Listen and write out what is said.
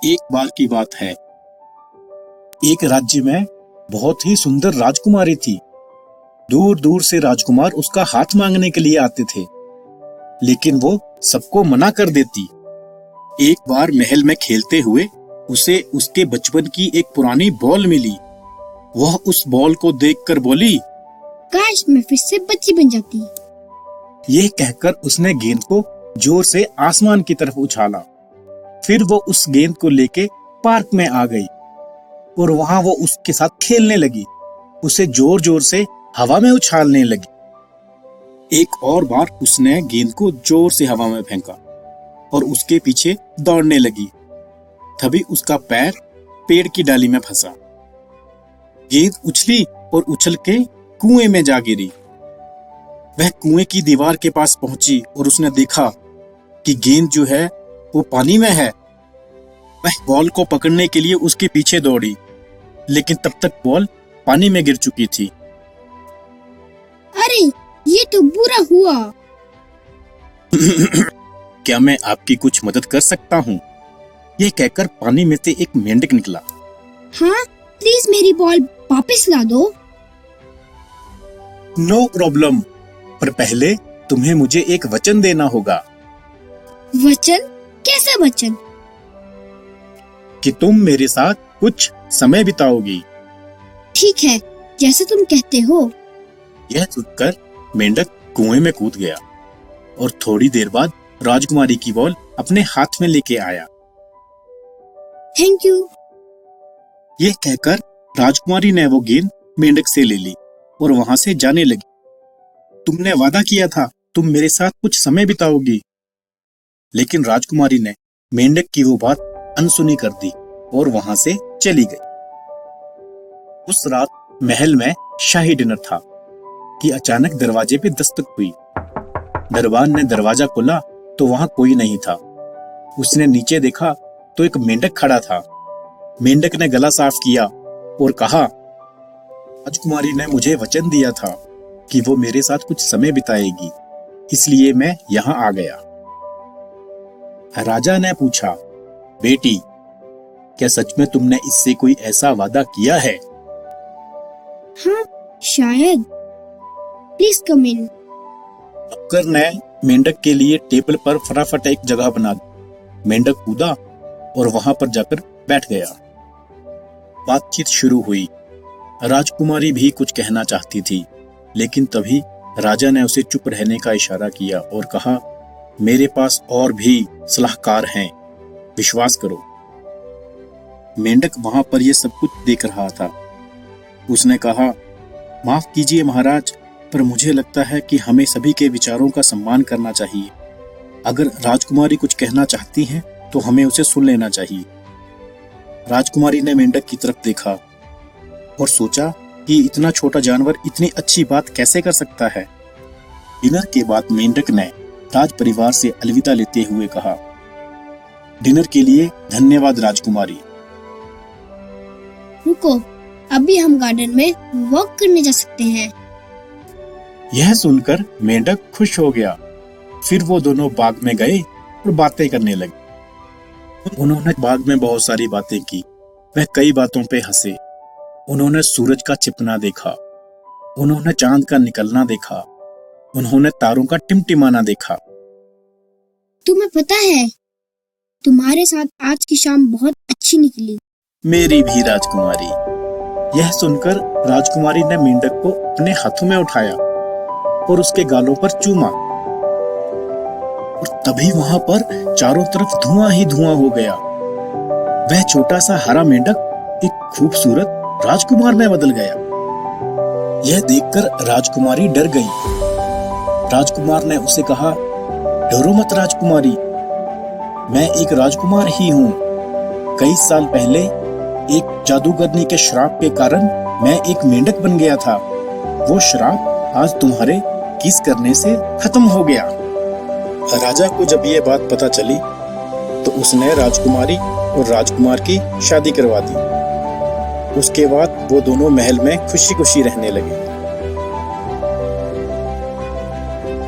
एक बार की बात है, एक राज्य में बहुत ही सुंदर राजकुमारी थी। दूर दूर से राजकुमार उसका हाथ मांगने के लिए आते थे, लेकिन वो सबको मना कर देती। एक बार महल में खेलते हुए उसे उसके बचपन की एक पुरानी बॉल मिली। वह उस बॉल को देखकर बोली, काश मैं फिर से बच्ची बन जाती। यह कहकर उसने गेंद को जोर से आसमान की तरफ उछाला। फिर वो उस गेंद को लेके पार्क में आ गई और वहां वो उसके साथ खेलने लगी। उसे जोर जोर से हवा में उछालने लगी। एक और बार उसने गेंद को जोर से हवा में फेंका और उसके पीछे दौड़ने लगी। तभी उसका पैर पेड़ की डाली में फंसा। गेंद उछली और उछल के कुएं में जा गिरी। वह कुएं की दीवार के पास पहुंची और उसने देखा कि गेंद जो है वो पानी में है। वह बॉल को पकड़ने के लिए उसके पीछे दौड़ी, लेकिन तब तक बॉल पानी में गिर चुकी थी। अरे, ये तो बुरा हुआ। क्या मैं आपकी कुछ मदद कर सकता हूँ? यह कहकर पानी में से एक मेंढक निकला। हाँ, प्लीज मेरी बॉल वापस ला दो। नो प्रॉब्लम, पर पहले तुम्हें मुझे एक वचन देना होगा। वचन? कैसा वचन? कि तुम मेरे साथ कुछ समय बिताओगी। ठीक है, जैसे तुम कहते हो। यह सुनकर मेंढक कुएं में कूद गया और थोड़ी देर बाद राजकुमारी की बॉल अपने हाथ में लेके आया। Thank you. यह कहकर राजकुमारी ने वो गेंद मेंढक से ले ली और वहां से जाने लगी। तुमने वादा किया था तुम मेरे साथ कुछ समय बिताओगी। लेकिन राजकुमारी ने मेंढक की वो बात अनसुनी कर दी और वहां से चली गई। उस रात महल में शाही डिनर था कि अचानक दरवाजे पे दस्तक हुई। दरबान ने दरवाजा खोला तो वहां कोई नहीं था। उसने नीचे देखा तो एक मेंढक खड़ा था। मेंढक ने गला साफ किया और कहा, राजकुमारी ने मुझे वचन दिया था कि वो मेरे साथ कुछ समय बिताएगी, इसलिए मैं यहाँ आ गया। राजा ने पूछा, बेटी, क्या सच में तुमने इससे कोई ऐसा वादा किया है? हाँ, शायद। प्लीज कम इन। नौकर ने मेंढक के लिए टेबल पर फटाफट एक जगह बना दी। मेंढक कूदा और वहां पर जाकर बैठ गया। बातचीत शुरू हुई। राजकुमारी भी कुछ कहना चाहती थी, लेकिन तभी राजा ने उसे चुप रहने का इशारा किया और कहा, मेरे पास और भी सलाहकार हैं, विश्वास करो। मेंढक वहां पर यह सब कुछ देख रहा था। उसने कहा, माफ कीजिए महाराज, पर मुझे लगता है कि हमें सभी के विचारों का सम्मान करना चाहिए। अगर राजकुमारी कुछ कहना चाहती हैं तो हमें उसे सुन लेना चाहिए। राजकुमारी ने मेंढक की तरफ देखा और सोचा कि इतना छोटा जानवर इतनी अच्छी बात कैसे कर सकता है। डिनर के बाद मेंढक ने राज परिवार से अलविदा लेते हुए कहा, डिनर के लिए धन्यवाद राजकुमारी। रुको, अभी हम गार्डन में वॉक करने जा सकते हैं। यह सुनकर मेंढक खुश हो गया। फिर वो दोनों बाग में गए और बातें करने लगे। उन्होंने बाग में बहुत सारी बातें की। वह कई बातों पे हंसे। उन्होंने सूरज का छिपना देखा, उन्होंने चांद का निकलना देखा, उन्होंने तारों का टिमटिमाना देखा। तुम्हें पता है, तुम्हारे साथ आज की शाम बहुत अच्छी निकली। मेरी भी राजकुमारी। यह सुनकर राजकुमारी ने मेंढक को अपने हाथों में उठाया और उसके गालों पर चूमा। और तभी वहां पर चारों तरफ धुआं ही धुआं हो गया। वह छोटा सा हरा मेंढक एक खूबसूरत राजकुमार में बदल गया। यह देखकर राजकुमारी डर गई। राजकुमार ने उसे कहा, डरो मत राजकुमारी, मैं एक राजकुमार ही हूँ। कई साल पहले एक जादूगरनी के श्राप के कारण मैं एक मेंढक बन गया था। वो श्राप आज तुम्हारे किस करने से खत्म हो गया। राजा को जब ये बात पता चली तो उसने राजकुमारी और राजकुमार की शादी करवा दी। उसके बाद वो दोनों महल में खुशी खुशी रहने लगे।